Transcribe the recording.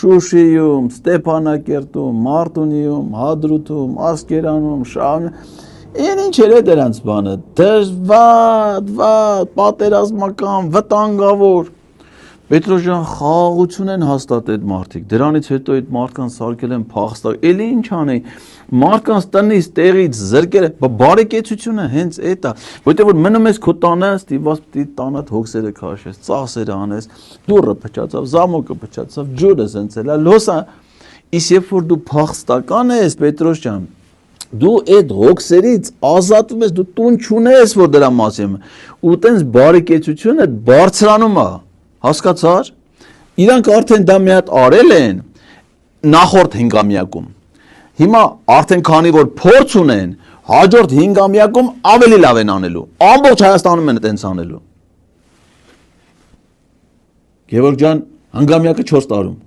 Շուշիում, Ստեփանակերտում, Մարտունիում, Հադրութում, Ասկերանում, Են ինչեր է դրանց բանը, դժվար, պատերազմական, վտանգավոր, Պետրոսյան խաղաղություն են հաստատ այդ մարդիկ, դրանից հետո այդ մարդկանց սարքել են փախստակ, էլի ինչ անեի, մարդկանց տնից, տեղից, զրկել է, բարեկեցությունը հենց էդ է, որտեղ որ մնում ես քո տանը, ստիպված պիտի տանդ հոգսերը քաշես, ծախսերը անես, դուռը փչացավ, զամոկը փչացավ, ջուրը զնցել է, լոսա, իսկ երբ որ դու փախստական ես, Պետրոսյան, դու այդ հոգսերից ազատվում ես, դու տուն չունես, որ դրա մասին, ու տենց բարեկեցությունը բարձրանում է, հասկացար, իրանք արդեն դա մի հատ արել են նախորդ հինգամյակում, հիմա արդեն քանի որ փորձ ունեն, հաջորդ հինգամյակում ավելի լավ են անելու, ամբողջ Հայաստանում են տենց անելու, Գևորգ ջան, հնգամյակը 4 տարում,